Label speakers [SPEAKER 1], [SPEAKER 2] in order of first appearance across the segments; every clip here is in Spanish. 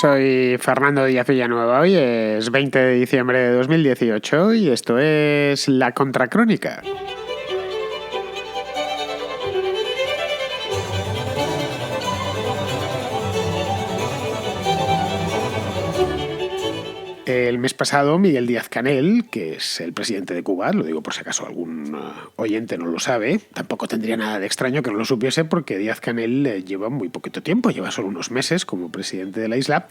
[SPEAKER 1] Soy Fernando Díaz Villanueva, hoy es 20 de diciembre de 2018 y esto es La Contracrónica. El mes pasado, Miguel Díaz-Canel, que es el presidente de Cuba, lo digo por si acaso algún oyente no lo sabe, tampoco tendría nada de extraño que no lo supiese porque Díaz-Canel lleva muy poquito tiempo, lleva solo unos meses como presidente de la isla.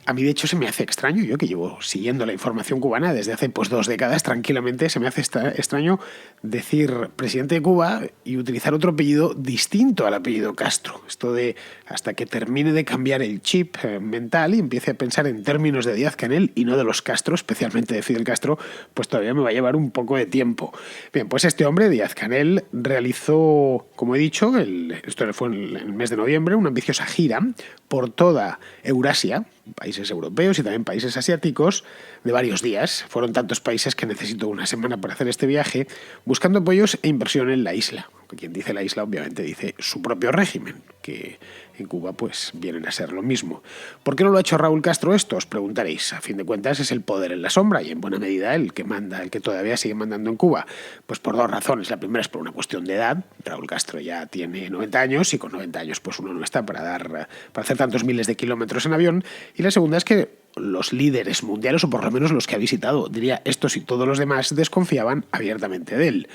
[SPEAKER 1] A mí, de hecho, se me hace extraño, yo que llevo siguiendo la información cubana desde hace 2 décadas tranquilamente, se me hace extraño decir presidente de Cuba y utilizar otro apellido distinto al apellido Castro. Esto de hasta que termine de cambiar el chip mental y empiece a pensar en términos de Díaz-Canel y no de los Castro, especialmente de Fidel Castro, pues todavía me va a llevar un poco de tiempo. Bien, pues este hombre, Díaz-Canel, realizó, como he dicho, esto fue en el mes de noviembre, una ambiciosa gira por toda Eurasia, países europeos y también países asiáticos, de varios días. Fueron tantos países que necesitó una semana para hacer este viaje, buscando apoyos e inversión en la isla. Quien dice la isla, obviamente, dice su propio régimen, que en Cuba pues vienen a ser lo mismo. ¿Por qué no lo ha hecho Raúl Castro esto? Os preguntaréis. A fin de cuentas es el poder en la sombra y en buena medida el que manda, el que todavía sigue mandando en Cuba. Pues por dos razones. La primera es por una cuestión de edad. Raúl Castro ya tiene 90 años y con 90 años pues uno no está para hacer tantos miles de kilómetros en avión. Y la segunda es que los líderes mundiales, o por lo menos los que ha visitado, diría estos y todos los demás, desconfiaban abiertamente de él.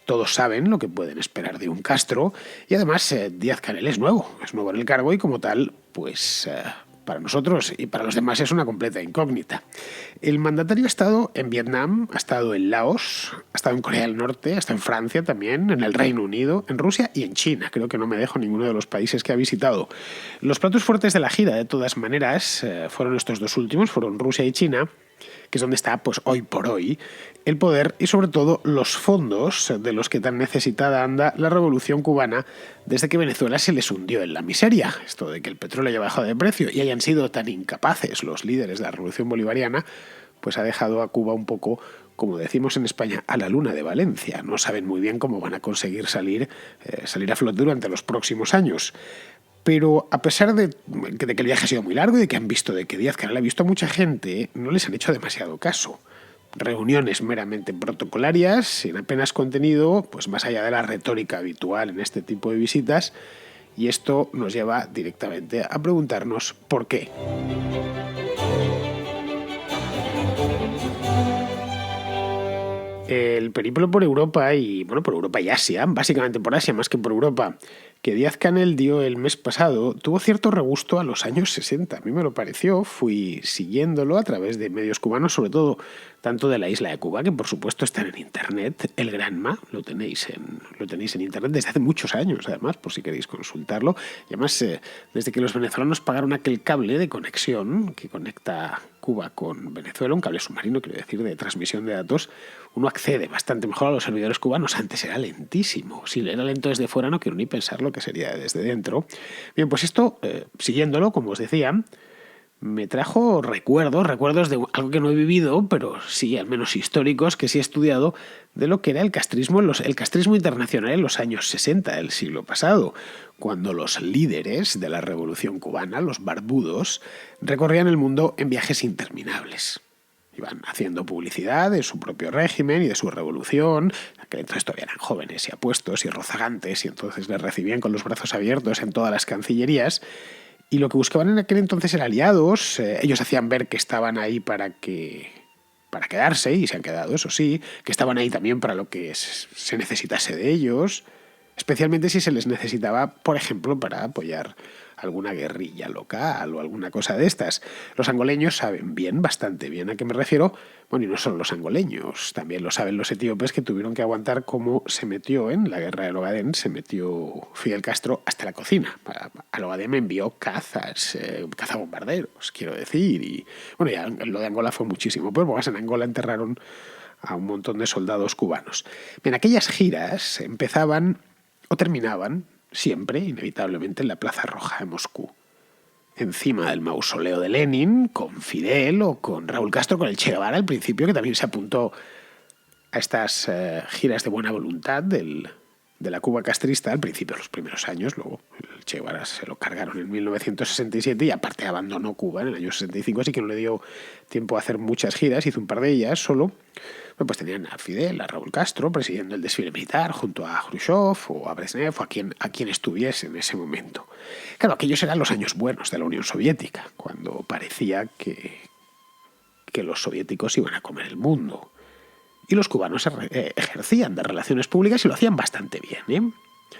[SPEAKER 1] Todos saben lo que pueden esperar de un Castro y además Díaz-Canel es nuevo en el cargo y como tal, pues para nosotros y para los demás es una completa incógnita. El mandatario ha estado en Vietnam, ha estado en Laos, ha estado en Corea del Norte, ha estado en Francia también, en el Reino Unido, en Rusia y en China. Creo que no me dejo ninguno de los países que ha visitado. Los platos fuertes de la gira, de todas maneras, fueron estos dos últimos, fueron Rusia y China, que es donde está, pues hoy por hoy, el poder y sobre todo los fondos de los que tan necesitada anda la revolución cubana desde que Venezuela se les hundió en la miseria. Esto de que el petróleo haya bajado de precio y hayan sido tan incapaces los líderes de la revolución bolivariana, pues ha dejado a Cuba un poco, como decimos en España, a la luna de Valencia. No saben muy bien cómo van a conseguir salir a flote durante los próximos años. Pero a pesar de que el viaje ha sido muy largo y de que han visto de que Díaz-Canel ha visto a mucha gente, no les han hecho demasiado caso. Reuniones meramente protocolarias, sin apenas contenido, pues más allá de la retórica habitual en este tipo de visitas, y esto nos lleva directamente a preguntarnos por qué. El periplo por Europa por Europa y Asia, básicamente por Asia más que por Europa, que Díaz-Canel dio el mes pasado, tuvo cierto regusto a los años 60. A mí me lo pareció, fui siguiéndolo a través de medios cubanos, sobre todo tanto de la isla de Cuba, que por supuesto están en internet, el Granma, lo tenéis en internet desde hace muchos años, además, por si queréis consultarlo. Y además, desde que los venezolanos pagaron aquel cable de conexión que conecta Cuba con Venezuela, un cable submarino, quiero decir, de transmisión de datos, uno accede bastante mejor a los servidores cubanos. Antes era lentísimo. Si era lento desde fuera, no quiero ni pensar lo que sería desde dentro. Bien, pues esto, siguiéndolo, como os decía, me trajo recuerdos de algo que no he vivido, pero sí, al menos históricos, que sí he estudiado, de lo que era el castrismo internacional en los años 60 del siglo pasado, cuando los líderes de la Revolución Cubana, los barbudos, recorrían el mundo en viajes interminables. Iban haciendo publicidad de su propio régimen y de su revolución, que entonces todavía eran jóvenes y apuestos y rozagantes, y entonces les recibían con los brazos abiertos en todas las cancillerías. Y lo que buscaban en aquel entonces eran aliados. Ellos hacían ver que estaban ahí para quedarse, y se han quedado, eso sí, que estaban ahí también para lo que se necesitase de ellos, especialmente si se les necesitaba, por ejemplo, para apoyar alguna guerrilla local o alguna cosa de estas. Los angoleños saben bastante bien a qué me refiero. Bueno, y no solo los angoleños, también lo saben los etíopes, que tuvieron que aguantar cómo se metió en la guerra del Ogaden, se metió Fidel Castro hasta la cocina. Al Ogaden envió cazabombarderos, quiero decir. Y bueno, ya lo de Angola fue muchísimo, pero en Angola enterraron a un montón de soldados cubanos. Bien, aquellas giras empezaban o terminaban siempre, inevitablemente, en la Plaza Roja de Moscú. Encima del mausoleo de Lenin, con Fidel o con Raúl Castro, con el Che Guevara al principio, que también se apuntó a estas giras de buena voluntad del de la Cuba castrista al principio, los primeros años. Luego el Che Guevara se lo cargaron en 1967 y aparte abandonó Cuba en el año 65, así que no le dio tiempo a hacer muchas giras, hizo un par de ellas solo. Bueno, pues tenían a Fidel, a Raúl Castro presidiendo el desfile militar junto a Khrushchev o a Brezhnev o a quien estuviese en ese momento. Claro, aquellos eran los años buenos de la Unión Soviética, cuando parecía que los soviéticos iban a comer el mundo. Y los cubanos ejercían de relaciones públicas y lo hacían bastante bien, ¿eh?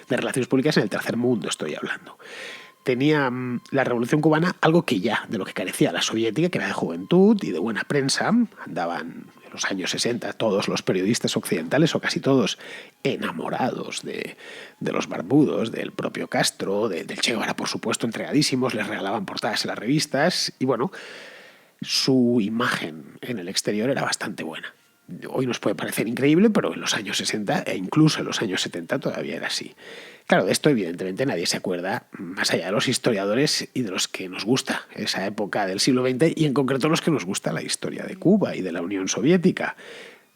[SPEAKER 1] De relaciones públicas en el tercer mundo estoy hablando. Tenía la Revolución Cubana algo de lo que carecía la soviética, que era de juventud y de buena prensa. Andaban en los años 60 todos los periodistas occidentales, o casi todos, enamorados de los barbudos, del propio Castro, del Che Guevara, por supuesto, entregadísimos, les regalaban portadas en las revistas y bueno, su imagen en el exterior era bastante buena. Hoy nos puede parecer increíble, pero en los años 60 e incluso en los años 70 todavía era así. Claro, de esto evidentemente nadie se acuerda, más allá de los historiadores y de los que nos gusta esa época del siglo XX y en concreto los que nos gusta la historia de Cuba y de la Unión Soviética.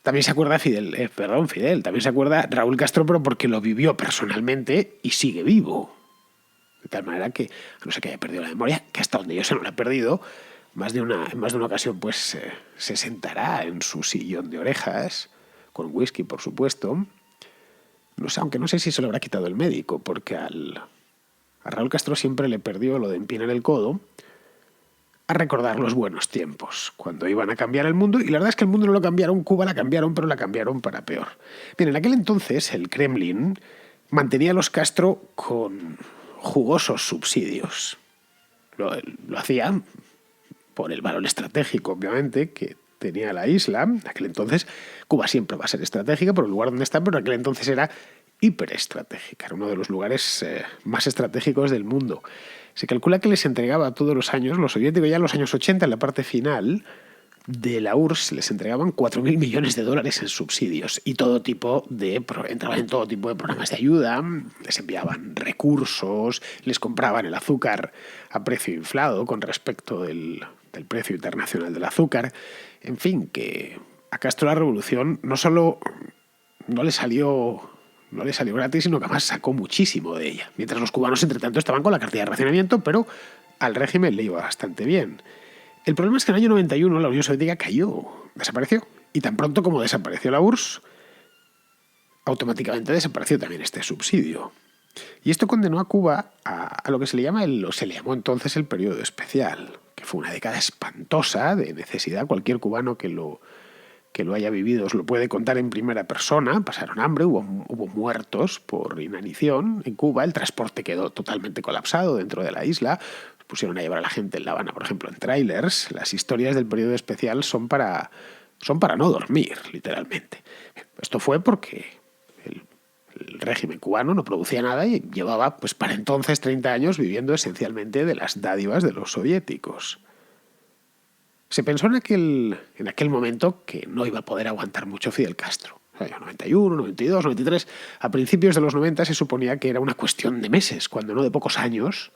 [SPEAKER 1] También se acuerda Fidel, también se acuerda Raúl Castro, pero porque lo vivió personalmente y sigue vivo. De tal manera que, a no ser que haya perdido la memoria, que hasta donde yo se no la he perdido, en más de una ocasión pues se sentará en su sillón de orejas, con whisky por supuesto. No sé, aunque no sé si se lo habrá quitado el médico, porque a Raúl Castro siempre le perdió lo de empinar el codo a recordar los buenos tiempos, cuando iban a cambiar el mundo, y la verdad es que el mundo no lo cambiaron, Cuba la cambiaron, pero la cambiaron para peor. Bien, en aquel entonces el Kremlin mantenía a los Castro con jugosos subsidios. Lo hacía por el valor estratégico, obviamente, que tenía la isla. En aquel entonces, Cuba siempre va a ser estratégica por el lugar donde está, pero en aquel entonces era hiperestratégica. Era uno de los lugares más estratégicos del mundo. Se calcula que les entregaba todos los años, los soviéticos ya en los años 80, en la parte final de la URSS, les entregaban 4.000 millones de dólares en subsidios y entraban en todo tipo de programas de ayuda, les enviaban recursos, les compraban el azúcar a precio inflado con respecto del precio internacional del azúcar. En fin, que a Castro la revolución no solo no le salió gratis, sino que además sacó muchísimo de ella. Mientras los cubanos, entre tanto, estaban con la cartilla de racionamiento, pero al régimen le iba bastante bien. El problema es que en el año 91 la Unión Soviética desapareció. Y tan pronto como desapareció la URSS, automáticamente desapareció también este subsidio. Y esto condenó a Cuba a lo que se le llamó entonces el periodo especial, que fue una década espantosa de necesidad. Cualquier cubano que lo haya vivido os lo puede contar en primera persona. Pasaron hambre, hubo muertos por inanición en Cuba, el transporte quedó totalmente colapsado dentro de la isla, pusieron a llevar a la gente en La Habana, por ejemplo, en tráilers. Las historias del periodo especial son para no dormir, literalmente. Esto fue porque el régimen cubano no producía nada y llevaba, pues para entonces, 30 años viviendo esencialmente de las dádivas de los soviéticos. Se pensó en aquel momento que no iba a poder aguantar mucho Fidel Castro. En 91, 92, 93, a principios de los 90 se suponía que era una cuestión de meses, cuando no de pocos años,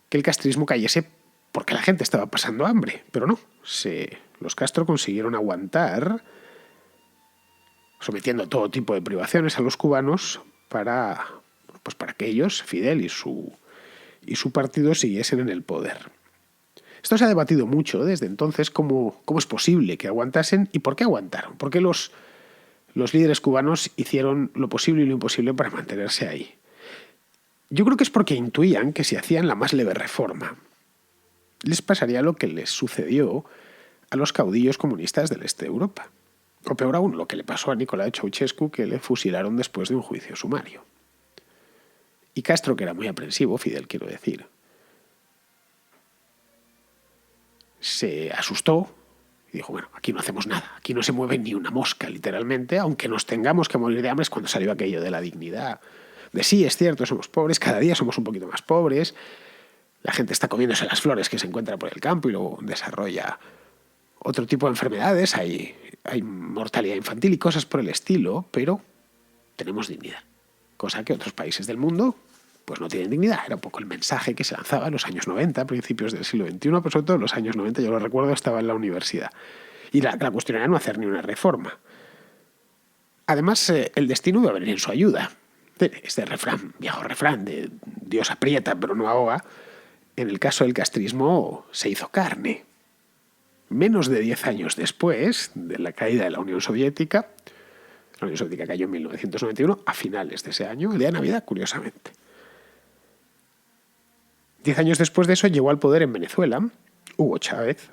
[SPEAKER 1] que el castrismo cayese porque la gente estaba pasando hambre. Pero no, los Castro consiguieron aguantar, sometiendo a todo tipo de privaciones a los cubanos para que ellos, Fidel y su partido, siguiesen en el poder. Esto se ha debatido mucho desde entonces, cómo es posible que aguantasen y por qué aguantaron. ¿Por qué los líderes cubanos hicieron lo posible y lo imposible para mantenerse ahí? Yo creo que es porque intuían que si hacían la más leve reforma, les pasaría lo que les sucedió a los caudillos comunistas del este de Europa. O peor aún, lo que le pasó a Nicolae Ceausescu, que le fusilaron después de un juicio sumario. Y Castro, que era muy aprensivo, Fidel quiero decir, se asustó y dijo, bueno, aquí no hacemos nada, aquí no se mueve ni una mosca, literalmente, aunque nos tengamos que morir de hambre. Es cuando salió aquello de la dignidad, de sí, es cierto, somos pobres, cada día somos un poquito más pobres, la gente está comiéndose las flores que se encuentra por el campo y luego desarrolla otro tipo de enfermedades, hay mortalidad infantil y cosas por el estilo, pero tenemos dignidad, cosa que otros países del mundo pues no tienen dignidad. Era un poco el mensaje que se lanzaba en los años 90, principios del siglo XXI, pero sobre todo en los años 90, yo lo recuerdo, estaba en la universidad. Y la cuestión era no hacer ni una reforma. Además, el destino iba a venir en su ayuda. Este refrán, viejo refrán de Dios aprieta pero no ahoga, en el caso del castrismo se hizo carne. Menos de 10 años después de la caída de la Unión Soviética cayó en 1991, a finales de ese año, el día de Navidad, curiosamente. 10 años después de eso llegó al poder en Venezuela Hugo Chávez,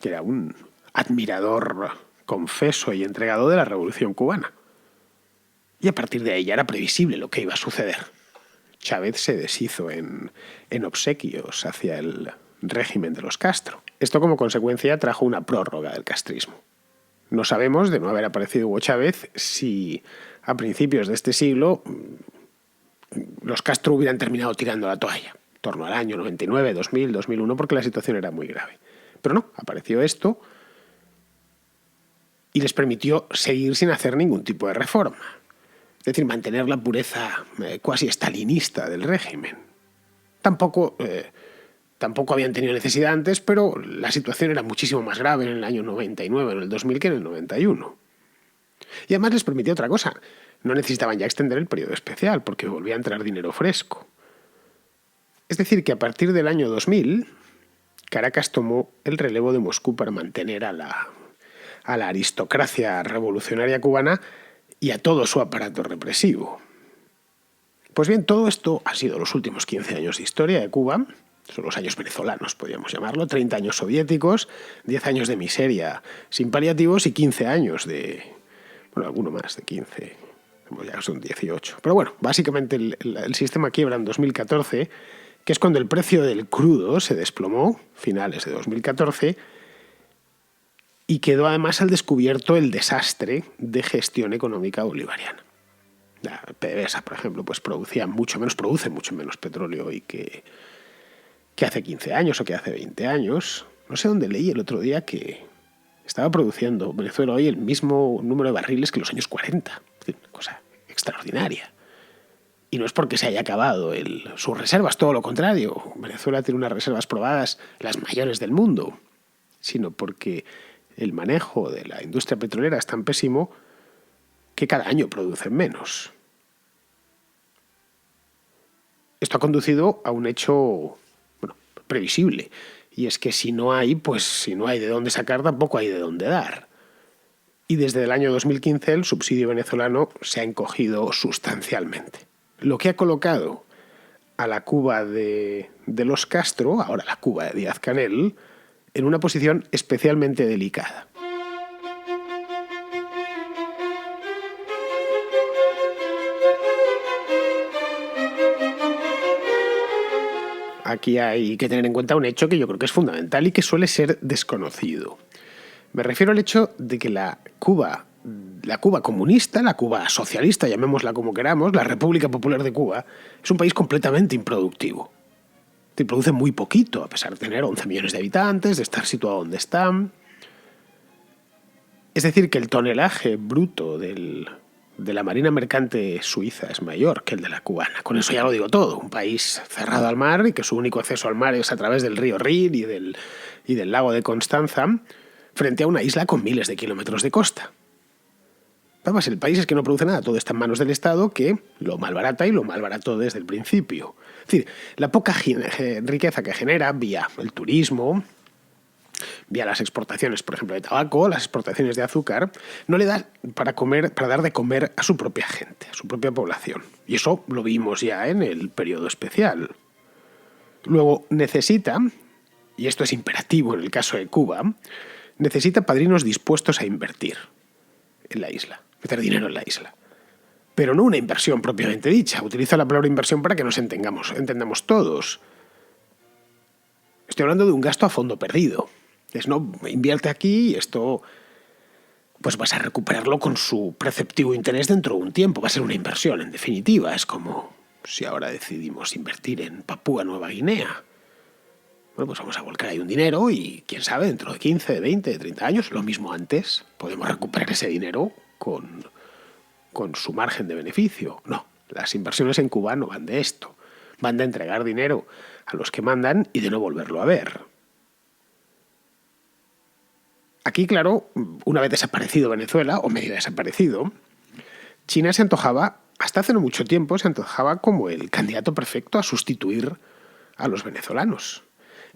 [SPEAKER 1] que era un admirador confeso y entregado de la Revolución cubana. Y a partir de ahí ya era previsible lo que iba a suceder. Chávez se deshizo en obsequios hacia el régimen de los Castro. Esto como consecuencia trajo una prórroga del castrismo. No sabemos, de no haber aparecido Hugo Chávez, si a principios de este siglo los Castro hubieran terminado tirando la toalla, en torno al año 99, 2000, 2001, porque la situación era muy grave. Pero no, apareció esto y les permitió seguir sin hacer ningún tipo de reforma. Es decir, mantener la pureza cuasi estalinista del régimen. Tampoco habían tenido necesidad antes, pero la situación era muchísimo más grave en el año 99, en el 2000, que en el 91. Y además les permitió otra cosa. No necesitaban ya extender el periodo especial, porque volvía a entrar dinero fresco. Es decir, que a partir del año 2000, Caracas tomó el relevo de Moscú para mantener a la aristocracia revolucionaria cubana y a todo su aparato represivo. Pues bien, todo esto ha sido los últimos 15 años de historia de Cuba. Son los años venezolanos, podríamos llamarlo. 30 años soviéticos, 10 años de miseria sin paliativos y 15 años de... Bueno, alguno más de 15, ya son 18. Pero bueno, básicamente el sistema quiebra en 2014, que es cuando el precio del crudo se desplomó, finales de 2014, y quedó además al descubierto el desastre de gestión económica bolivariana. La PDVSA, por ejemplo, pues produce mucho menos petróleo hoy que hace 15 años o que hace 20 años. No sé dónde leí el otro día que estaba produciendo Venezuela hoy el mismo número de barriles que en los años 40. Es decir, una cosa extraordinaria. Y no es porque se haya acabado sus reservas, todo lo contrario. Venezuela tiene unas reservas probadas, las mayores del mundo, sino porque el manejo de la industria petrolera es tan pésimo que cada año producen menos. Esto ha conducido a un hecho previsible, y es que si no hay de dónde sacar, tampoco hay de dónde dar. Y desde el año 2015 el subsidio venezolano se ha encogido sustancialmente, lo que ha colocado a la Cuba de los Castro, ahora la Cuba de Díaz-Canel, en una posición especialmente delicada. Aquí hay que tener en cuenta un hecho que yo creo que es fundamental y que suele ser desconocido. Me refiero al hecho de que la Cuba comunista, la Cuba socialista, llamémosla como queramos, la República Popular de Cuba, es un país completamente improductivo. Te produce muy poquito, a pesar de tener 11 millones de habitantes, de estar situado donde están. Es decir, que el tonelaje bruto de la marina mercante suiza es mayor que el de la cubana. Con eso ya lo digo todo. Un país cerrado al mar y que su único acceso al mar es a través del río Rin y del lago de Constanza, frente a una isla con miles de kilómetros de costa. Además, el país es que no produce nada, todo está en manos del Estado, que lo malbarata y lo malbarató desde el principio. Es decir, la poca riqueza que genera vía el turismo, vía las exportaciones, por ejemplo, de tabaco, las exportaciones de azúcar, no le da para dar de comer a su propia gente, a su propia población. Y eso lo vimos ya en el periodo especial. Luego necesita, y esto es imperativo en el caso de Cuba, necesita padrinos dispuestos a invertir en la isla, meter dinero en la isla. Pero no una inversión propiamente dicha. Utilizo la palabra inversión para que nos entendamos todos. Estoy hablando de un gasto a fondo perdido. Es no, invierte aquí y esto pues vas a recuperarlo con su preceptivo interés dentro de un tiempo. Va a ser una inversión, en definitiva. Es como si ahora decidimos invertir en Papúa Nueva Guinea. Bueno, pues vamos a volcar ahí un dinero y quién sabe, dentro de 15, de 20, de 30 años, lo mismo antes, podemos recuperar ese dinero con su margen de beneficio. No, las inversiones en Cuba no van de esto. Van de entregar dinero a los que mandan y de no volverlo a ver. Aquí, claro, una vez desaparecido Venezuela, o medio desaparecido, China se antojaba hasta hace no mucho tiempo se antojaba como el candidato perfecto a sustituir a los venezolanos.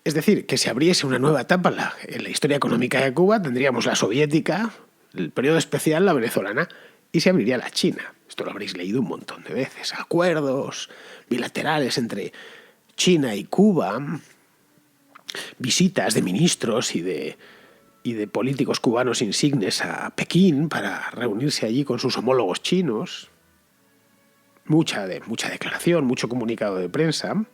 [SPEAKER 1] Es decir, que si abriese una nueva etapa en la historia económica de Cuba, tendríamos la soviética, el periodo especial, la venezolana, y se abriría la China. Esto lo habréis leído un montón de veces. Acuerdos bilaterales entre China y Cuba, visitas de ministros y de políticos cubanos insignes a Pekín para reunirse allí con sus homólogos chinos. Mucha declaración, mucho comunicado de prensa.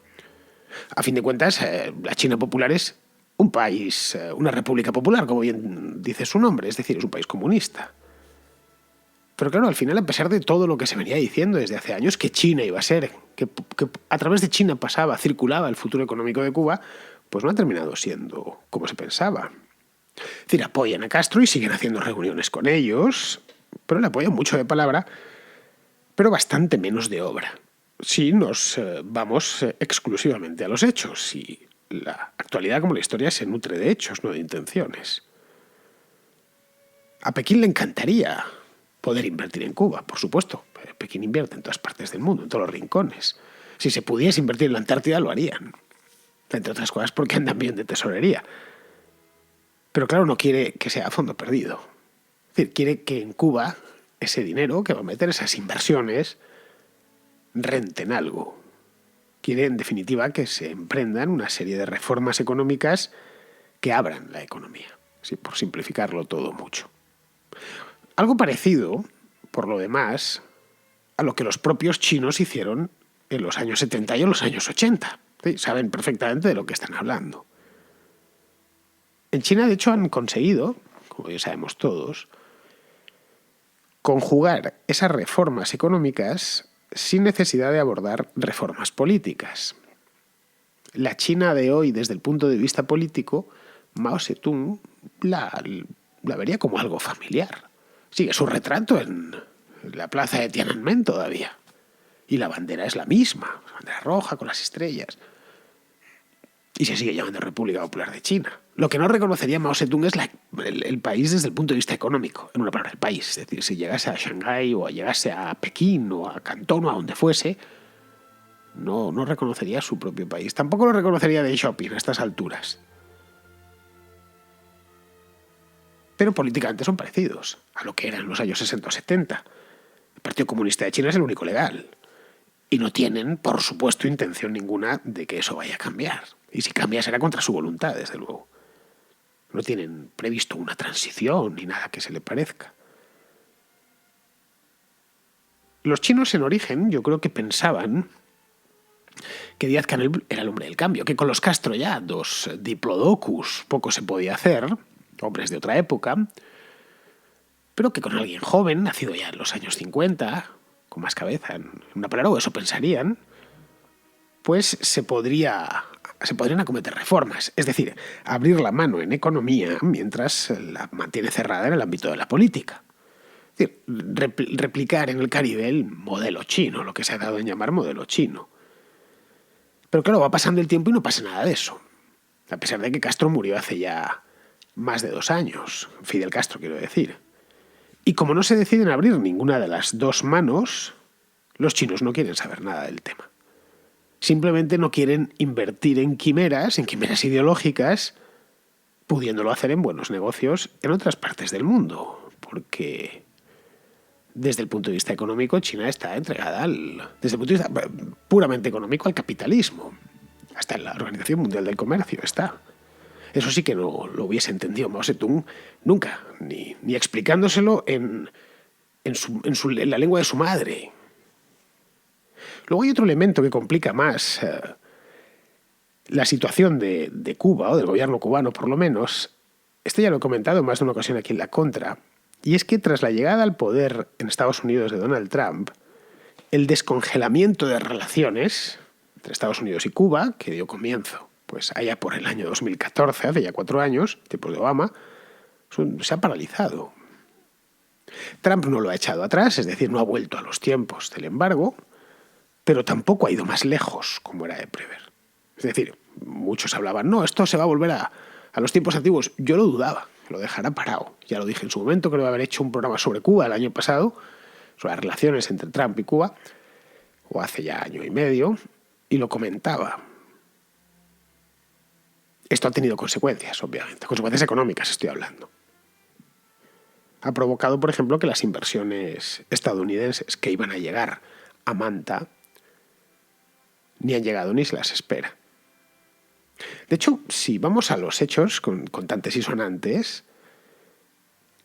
[SPEAKER 1] A fin de cuentas, la China popular es un país, una república popular, como bien dice su nombre, es decir, es un país comunista. Pero claro, al final, a pesar de todo lo que se venía diciendo desde hace años, que China iba a ser, que a través de China circulaba el futuro económico de Cuba, pues no ha terminado siendo como se pensaba. Es decir, apoyan a Castro y siguen haciendo reuniones con ellos, pero le apoyan mucho de palabra, pero bastante menos de obra. Si nos vamos exclusivamente a los hechos, y la actualidad como la historia se nutre de hechos, no de intenciones. A Pekín le encantaría poder invertir en Cuba, por supuesto. Pekín invierte en todas partes del mundo, en todos los rincones. Si se pudiese invertir en la Antártida, lo harían. Entre otras cosas porque andan bien de tesorería. Pero claro, no quiere que sea a fondo perdido. Es decir, quiere que en Cuba ese dinero que va a meter, esas inversiones, renten algo. Quiere, en definitiva, que se emprendan una serie de reformas económicas que abran la economía, ¿sí? Por simplificarlo todo mucho. Algo parecido, por lo demás, a lo que los propios chinos hicieron en los años 70 y en los años 80. ¿Sí? Saben perfectamente de lo que están hablando. En China, de hecho, han conseguido, como ya sabemos todos, conjugar esas reformas económicas sin necesidad de abordar reformas políticas. La China de hoy, desde el punto de vista político, Mao Zedong la vería como algo familiar. Sigue su retrato en la plaza de Tiananmen todavía. Y la bandera es la misma, la bandera roja con las estrellas. Y se sigue llamando República Popular de China. Lo que no reconocería Mao Zedong es el país desde el punto de vista económico. En una palabra, el país. Es decir, si llegase a Shanghái o llegase a Pekín o a Cantón o a donde fuese, no reconocería su propio país. Tampoco lo reconocería Deng Xiaoping a estas alturas. Pero políticamente son parecidos a lo que eran en los años 60 o 70. El Partido Comunista de China es el único legal. Y no tienen, por supuesto, intención ninguna de que eso vaya a cambiar. Y si cambia será contra su voluntad, desde luego. No tienen previsto una transición ni nada que se le parezca. Los chinos en origen yo creo que pensaban que Díaz-Canel era el hombre del cambio, que con los Castro ya, dos diplodocus, poco se podía hacer, hombres de otra época, pero que con alguien joven, nacido ya en los años 50, con más cabeza, en una palabra, o eso pensarían, pues se podrían acometer reformas, es decir, abrir la mano en economía mientras la mantiene cerrada en el ámbito de la política. Es decir, replicar en el Caribe el modelo chino, lo que se ha dado en llamar modelo chino. Pero claro, va pasando el tiempo y no pasa nada de eso. A pesar de que Castro murió hace ya más de 2 años, Fidel Castro quiero decir. Y como no se deciden abrir ninguna de las dos manos, los chinos no quieren saber nada del tema. Simplemente no quieren invertir en quimeras ideológicas, pudiéndolo hacer en buenos negocios en otras partes del mundo. Porque desde el punto de vista económico, China está entregada desde el punto de vista puramente económico, al capitalismo. Hasta en la Organización Mundial del Comercio está. Eso sí que no lo hubiese entendido Mao Zedong nunca, ni explicándoselo en la lengua de su madre. Luego hay otro elemento que complica más la situación de Cuba, o del gobierno cubano por lo menos. Esto ya lo he comentado en más de una ocasión aquí en La Contra. Y es que tras la llegada al poder en Estados Unidos de Donald Trump, el descongelamiento de relaciones entre Estados Unidos y Cuba, que dio comienzo pues allá por el año 2014, hace ya 4 años, tiempos de Obama, se ha paralizado. Trump no lo ha echado atrás, es decir, no ha vuelto a los tiempos del embargo, pero tampoco ha ido más lejos, como era de prever. Es decir, muchos hablaban, no, esto se va a volver a los tiempos antiguos. Yo lo dudaba, lo dejará parado. Ya lo dije en su momento, creo haber hecho un programa sobre Cuba el año pasado, sobre las relaciones entre Trump y Cuba, o hace ya año y medio, y lo comentaba. Esto ha tenido consecuencias, obviamente, consecuencias económicas estoy hablando. Ha provocado, por ejemplo, que las inversiones estadounidenses que iban a llegar a Manta ni han llegado ni se las espera. De hecho, si vamos a los hechos contantes y sonantes,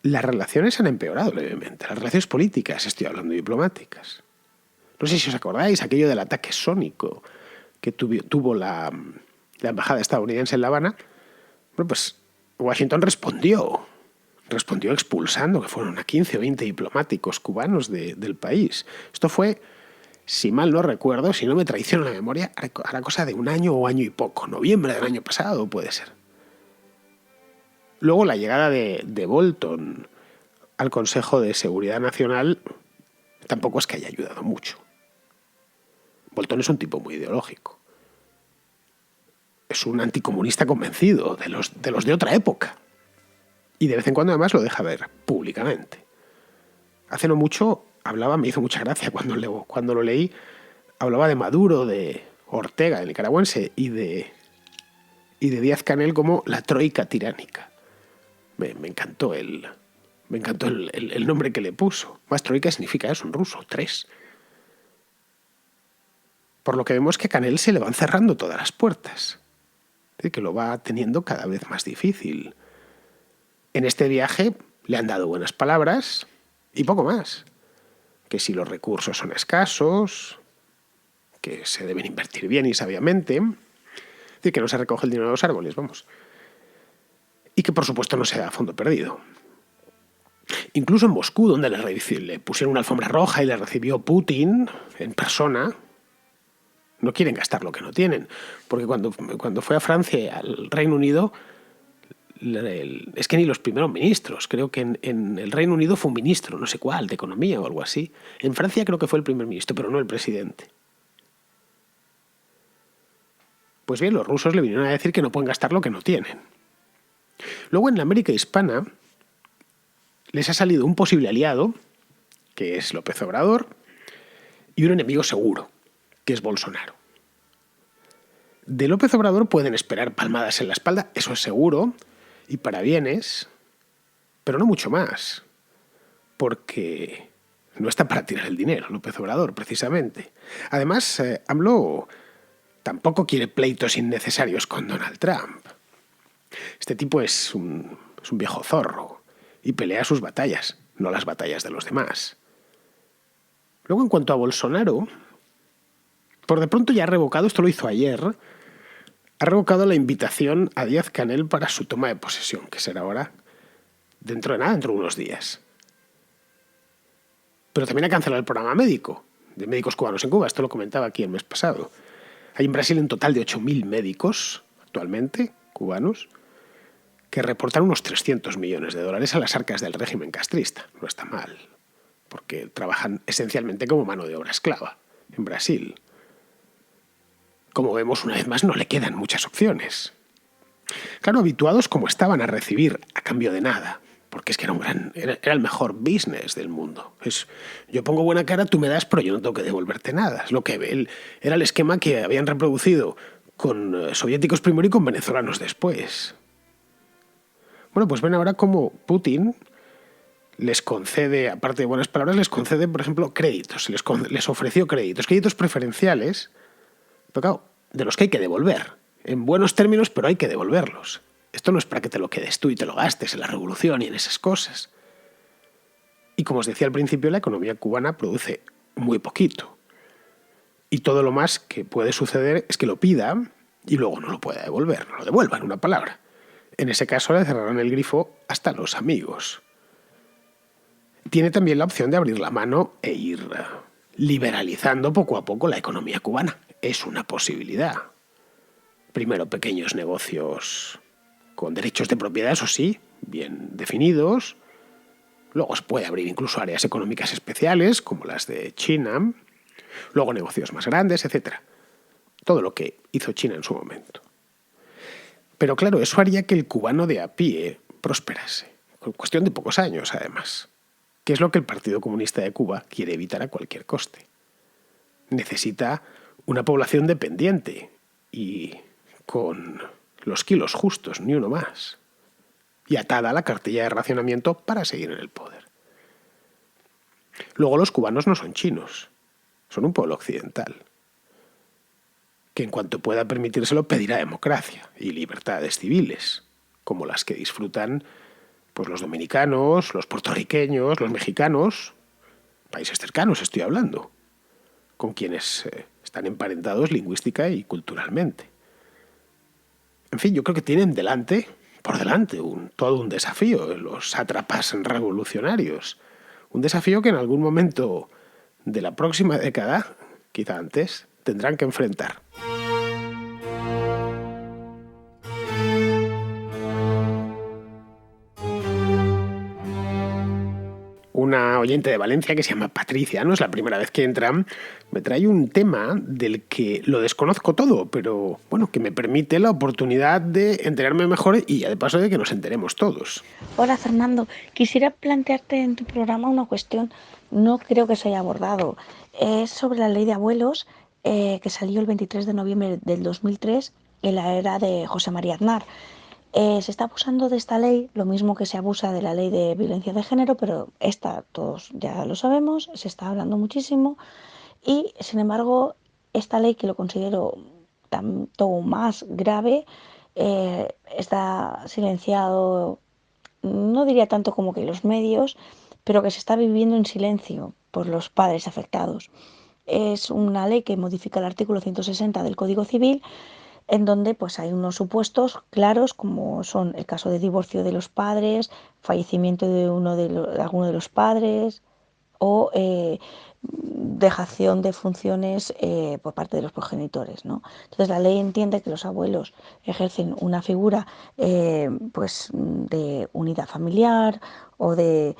[SPEAKER 1] las relaciones han empeorado levemente. Las relaciones políticas, estoy hablando, diplomáticas. No sé si os acordáis aquello del ataque sónico que tuvo la embajada estadounidense en La Habana. Bueno, pues Washington respondió expulsando, que fueron a 15 o 20 diplomáticos cubanos del país. Esto fue, si mal no recuerdo, si no me traiciona la memoria, hará cosa de un año o año y poco, noviembre del año pasado puede ser. Luego la llegada de Bolton al Consejo de Seguridad Nacional tampoco es que haya ayudado mucho. Bolton es un tipo muy ideológico. Es un anticomunista convencido, de los de otra época. Y de vez en cuando además lo deja ver públicamente. Hace no mucho me hizo mucha gracia cuando lo leí, hablaba de Maduro, de Ortega, el nicaragüense, y de Díaz-Canel como la troika tiránica. Me encantó el nombre que le puso. Más troika significa eso en ruso, 3. Por lo que vemos que Canel se le van cerrando todas las puertas. Es decir, que lo va teniendo cada vez más difícil. En este viaje le han dado buenas palabras y poco más. Que si los recursos son escasos, que se deben invertir bien y sabiamente, es decir, que no se recoge el dinero de los árboles, vamos. Y que por supuesto no se da a fondo perdido. Incluso en Moscú, donde le pusieron una alfombra roja y le recibió Putin en persona, no quieren gastar lo que no tienen. Porque cuando fue a Francia, al Reino Unido, es que ni los primeros ministros, creo que en el Reino Unido fue un ministro, no sé cuál, de economía o algo así. En Francia creo que fue el primer ministro, pero no el presidente. Pues bien, los rusos le vinieron a decir que no pueden gastar lo que no tienen. Luego en la América hispana les ha salido un posible aliado, que es López Obrador, y un enemigo seguro, que es Bolsonaro. De López Obrador pueden esperar palmadas en la espalda, eso es seguro, y parabienes, pero no mucho más, porque no está para tirar el dinero, López Obrador, precisamente. Además, AMLO tampoco quiere pleitos innecesarios con Donald Trump. Este tipo es un viejo zorro y pelea sus batallas, no las batallas de los demás. Luego, en cuanto a Bolsonaro, por de pronto ya ha revocado, esto lo hizo ayer, ha revocado la invitación a Díaz-Canel para su toma de posesión, que será ahora dentro de unos días. Pero también ha cancelado el programa médico de médicos cubanos en Cuba. Esto lo comentaba aquí el mes pasado. Hay en Brasil un total de 8.000 médicos actualmente, cubanos, que reportan unos 300 millones de dólares a las arcas del régimen castrista. No está mal, porque trabajan esencialmente como mano de obra esclava en Brasil. Como vemos, una vez más, no le quedan muchas opciones. Claro, habituados como estaban a recibir a cambio de nada, porque es que era el mejor business del mundo. Yo pongo buena cara, tú me das, pero yo no tengo que devolverte nada. Es lo que era el esquema que habían reproducido con soviéticos primero y con venezolanos después. Bueno, pues ven ahora cómo Putin les concede, aparte de buenas palabras, les concede, por ejemplo, créditos. Les ofreció créditos preferenciales, pero claro, de los que hay que devolver. En buenos términos, pero hay que devolverlos. Esto no es para que te lo quedes tú y te lo gastes en la revolución y en esas cosas. Y como os decía al principio, la economía cubana produce muy poquito. Y todo lo más que puede suceder es que lo pida y luego no lo pueda devolver, no lo devuelva, en una palabra. En ese caso le cerrarán el grifo hasta los amigos. Tiene también la opción de abrir la mano e ir liberalizando poco a poco la economía cubana. Es una posibilidad. Primero, pequeños negocios con derechos de propiedad, eso sí, bien definidos. Luego se puede abrir incluso áreas económicas especiales, como las de China. Luego negocios más grandes, etc. Todo lo que hizo China en su momento. Pero claro, eso haría que el cubano de a pie prosperase. Cuestión de pocos años, además. que es lo que el Partido Comunista de Cuba quiere evitar a cualquier coste. Necesita una población dependiente y con los kilos justos, ni uno más, y atada a la cartilla de racionamiento para seguir en el poder. Luego los cubanos no son chinos, son un pueblo occidental, que en cuanto pueda permitírselo pedirá democracia y libertades civiles, como las que disfrutan pues, los dominicanos, los puertorriqueños, los mexicanos, países cercanos estoy hablando, con quienes están emparentados lingüística y culturalmente. En fin, yo creo que tienen por delante, todo un desafío, los sátrapas revolucionarios. Un desafío que en algún momento de la próxima década, quizá antes, tendrán que enfrentar. Una oyente de Valencia que se llama Patricia, no es la primera vez que entra, me trae un tema del que lo desconozco todo, pero bueno, que me permite la oportunidad de enterarme mejor y ya de paso de que nos enteremos todos.
[SPEAKER 2] Hola Fernando, quisiera plantearte en tu programa una cuestión, no creo que se haya abordado, es sobre la ley de abuelos que salió el 23 de noviembre del 2003 en la era de José María Aznar. Se está abusando de esta ley, lo mismo que se abusa de la ley de violencia de género, pero esta todos ya lo sabemos, se está hablando muchísimo y sin embargo esta ley que lo considero tanto más grave está silenciado, no diría tanto como que los medios, pero que se está viviendo en silencio por los padres afectados. Es una ley que modifica el artículo 160 del Código Civil, en donde pues hay unos supuestos claros como son el caso de divorcio de los padres, fallecimiento de de alguno de los padres o dejación de funciones por parte de los progenitores, ¿no? Entonces la ley entiende que los abuelos ejercen una figura pues de unidad familiar o de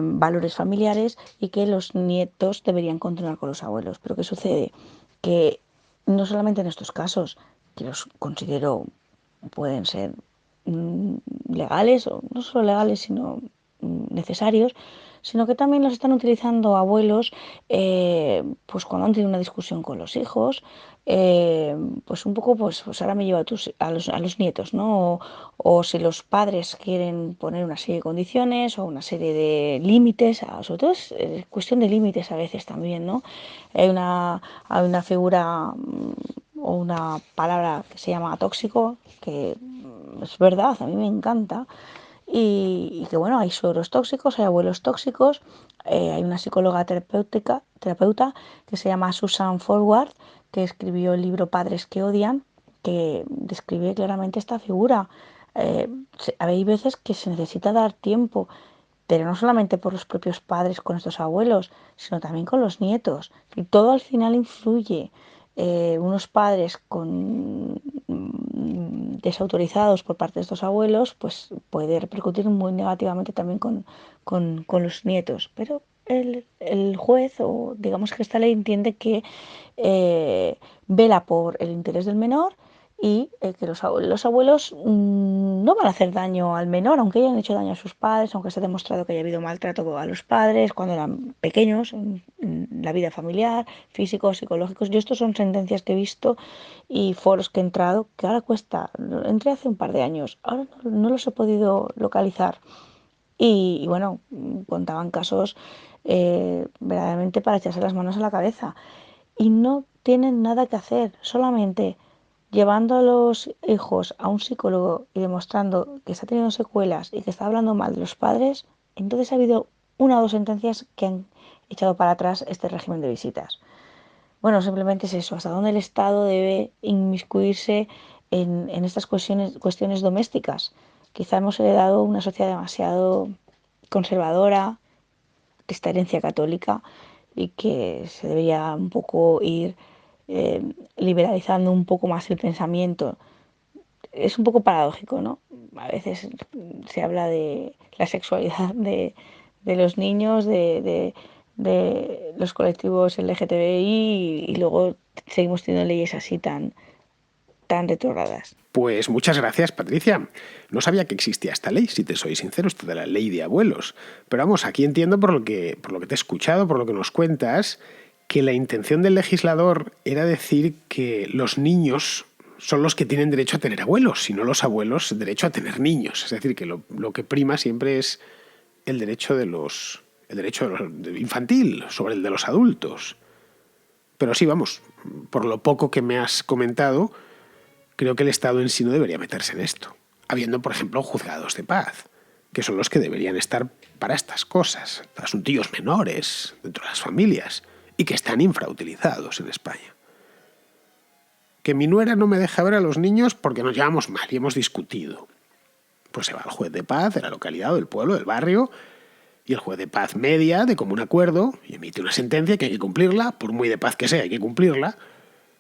[SPEAKER 2] valores familiares y que los nietos deberían continuar con los abuelos. Pero ¿qué sucede? Que no solamente en estos casos, que los considero pueden ser legales, o no solo legales, sino necesarios, sino que también los están utilizando abuelos pues cuando han tenido una discusión con los hijos, pues un poco pues ahora me lleva a los nietos, ¿no? O si los padres quieren poner una serie de condiciones o una serie de límites, sobre todo es cuestión de límites a veces también, ¿no? Hay una figura o una palabra que se llama tóxico, que es verdad, a mí me encanta, y que bueno, hay suegros tóxicos, hay abuelos tóxicos, hay una psicóloga terapeuta que se llama Susan Forward, que escribió el libro Padres que odian, que describe claramente esta figura. Hay veces que se necesita dar tiempo, pero no solamente por los propios padres con estos abuelos, sino también con los nietos. Y todo al final influye. Unos padres desautorizados por parte de estos abuelos, pues puede repercutir muy negativamente también con los nietos. Pero el juez, o digamos que esta ley entiende que vela por el interés del menor y que los abuelos no van a hacer daño al menor, aunque hayan hecho daño a sus padres, aunque se ha demostrado que haya habido maltrato a los padres cuando eran pequeños, en la vida familiar, físicos, psicológicos. Yo estos son sentencias que he visto y foros que he entrado, que ahora cuesta, entré hace un par de años, ahora no los he podido localizar. Y bueno, contaban casos verdaderamente para echarse las manos a la cabeza. Y no tienen nada que hacer, solamente llevando a los hijos a un psicólogo y demostrando que está teniendo secuelas y que está hablando mal de los padres, entonces ha habido una o dos sentencias que han echado para atrás este régimen de visitas. Bueno, simplemente es eso, hasta dónde el Estado debe inmiscuirse en estas cuestiones domésticas. Quizá hemos heredado una sociedad demasiado conservadora, de esta herencia católica, y que se debería un poco ir liberalizando un poco más el pensamiento. Es un poco paradójico, ¿no? A veces se habla de la sexualidad de los niños, de los colectivos LGTBI y luego seguimos teniendo leyes así tan tan retrógradas.
[SPEAKER 1] Pues muchas gracias, Patricia. No sabía que existía esta ley, si te soy sincero, esto de la ley de abuelos. Pero vamos, aquí entiendo por lo que te he escuchado, por lo que nos cuentas, que la intención del legislador era decir que los niños son los que tienen derecho a tener abuelos, y no los abuelos derecho a tener niños. Es decir, que lo que prima siempre es el derecho infantil sobre el de los adultos. Pero sí, vamos, por lo poco que me has comentado, creo que el Estado en sí no debería meterse en esto, habiendo, por ejemplo, juzgados de paz, que son los que deberían estar para estas cosas, asuntillos menores dentro de las familias, y que están infrautilizados en España. Que mi nuera no me deja ver a los niños porque nos llevamos mal y hemos discutido. Pues se va al juez de paz de la localidad o del pueblo, del barrio, y el juez de paz media de común acuerdo y emite una sentencia que hay que cumplirla, por muy de paz que sea, hay que cumplirla,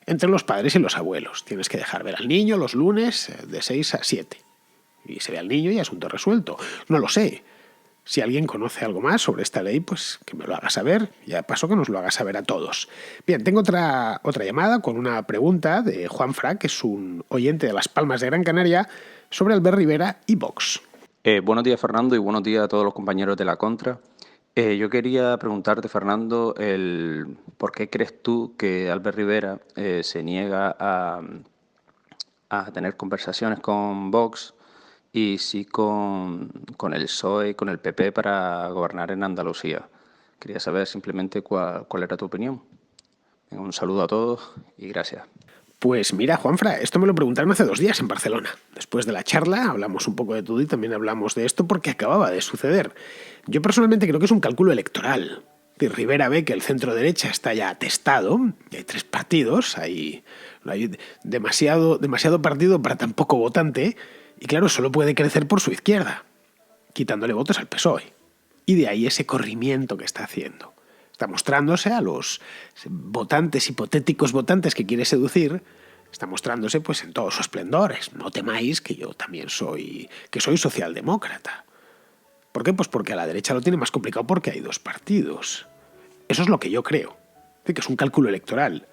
[SPEAKER 1] entre los padres y los abuelos. Tienes que dejar ver al niño los lunes de 6 a 7. Y se ve al niño y asunto resuelto. No lo sé. Si alguien conoce algo más sobre esta ley, pues que me lo haga saber. Ya de paso que nos lo haga saber a todos. Bien, tengo otra llamada con una pregunta de Juan Fra, que es un oyente de Las Palmas de Gran Canaria, sobre Albert Rivera y Vox.
[SPEAKER 3] Buenos días, Fernando, y buenos días a todos los compañeros de La Contra. Yo quería preguntarte, Fernando, ¿por qué crees tú que Albert Rivera se niega a tener conversaciones con Vox y sí con el PSOE y con el PP para gobernar en Andalucía? Quería saber simplemente cuál era tu opinión. Un saludo a todos y gracias.
[SPEAKER 1] Pues mira, Juanfra, esto me lo preguntaron hace 2 días en Barcelona. Después de la charla hablamos un poco de todo y también hablamos de esto porque acababa de suceder. Yo personalmente creo que es un cálculo electoral. Rivera ve que el centro derecha está ya atestado, hay 3 partidos, hay demasiado partido para tan poco votante, y claro, solo puede crecer por su izquierda, quitándole votos al PSOE. Y de ahí ese corrimiento que está haciendo. Está mostrándose a los votantes, hipotéticos votantes que quiere seducir, está mostrándose pues en todos sus esplendores. No temáis que yo también soy socialdemócrata. ¿Por qué? Pues porque a la derecha lo tiene más complicado porque hay 2 partidos. Eso es lo que yo creo, que es un cálculo electoral.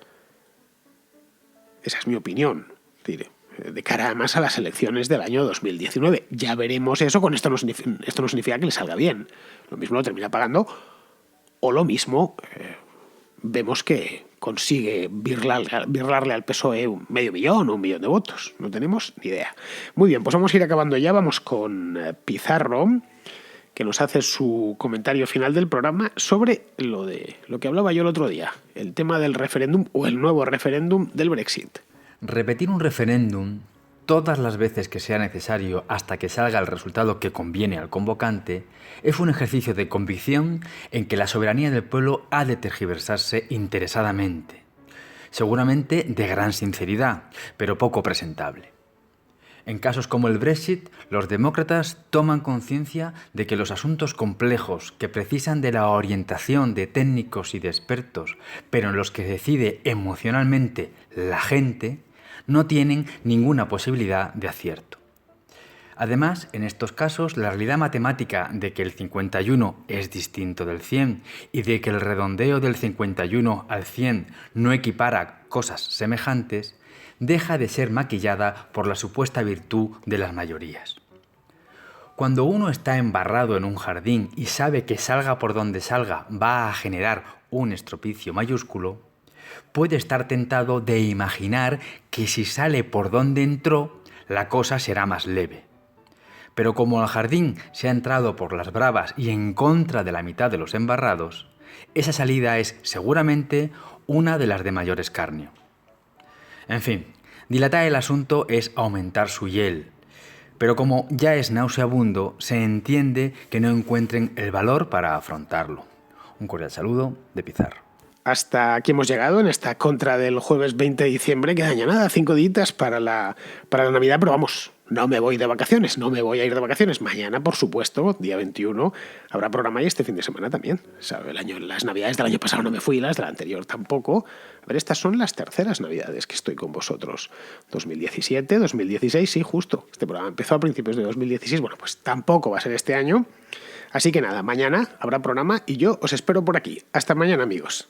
[SPEAKER 1] Esa es mi opinión. De cara además a las elecciones del año 2019. Ya veremos eso, con esto no significa que le salga bien. Lo mismo lo termina pagando, o lo mismo vemos que consigue birlarle al PSOE 500.000 o 1 millón de votos. No tenemos ni idea. Muy bien, pues vamos a ir acabando ya. Vamos con Pizarro, que nos hace su comentario final del programa sobre lo que hablaba yo el otro día, el tema del referéndum o el nuevo referéndum del Brexit.
[SPEAKER 4] Repetir un referéndum todas las veces que sea necesario hasta que salga el resultado que conviene al convocante es un ejercicio de convicción en que la soberanía del pueblo ha de tergiversarse interesadamente, seguramente de gran sinceridad, pero poco presentable. En casos como el Brexit, los demócratas toman conciencia de que los asuntos complejos que precisan de la orientación de técnicos y de expertos, pero en los que decide emocionalmente la gente, no tienen ninguna posibilidad de acierto. Además, en estos casos, la realidad matemática de que el 51 es distinto del 100 y de que el redondeo del 51 al 100 no equipara cosas semejantes, deja de ser maquillada por la supuesta virtud de las mayorías. Cuando uno está embarrado en un jardín y sabe que salga por donde salga va a generar un estropicio mayúsculo, puede estar tentado de imaginar que si sale por donde entró, la cosa será más leve. Pero como al jardín se ha entrado por las bravas y en contra de la mitad de los embarrados, esa salida es seguramente una de las de mayor escarnio. En fin, dilatar el asunto es aumentar su hiel, pero como ya es nauseabundo, se entiende que no encuentren el valor para afrontarlo. Un cordial saludo de Pizarro.
[SPEAKER 1] Hasta aquí hemos llegado en esta contra del jueves 20 de diciembre. Quedan ya nada, 5 días para la Navidad, pero vamos, no me voy de vacaciones, no me voy a ir de vacaciones. Mañana, por supuesto, día 21, habrá programa y este fin de semana también. Las Navidades del año pasado no me fui, las del anterior tampoco. A ver, estas son las terceras Navidades que estoy con vosotros. 2017, 2016, sí, justo. Este programa empezó a principios de 2016, bueno, pues tampoco va a ser este año. Así que nada, mañana habrá programa y yo os espero por aquí. Hasta mañana, amigos.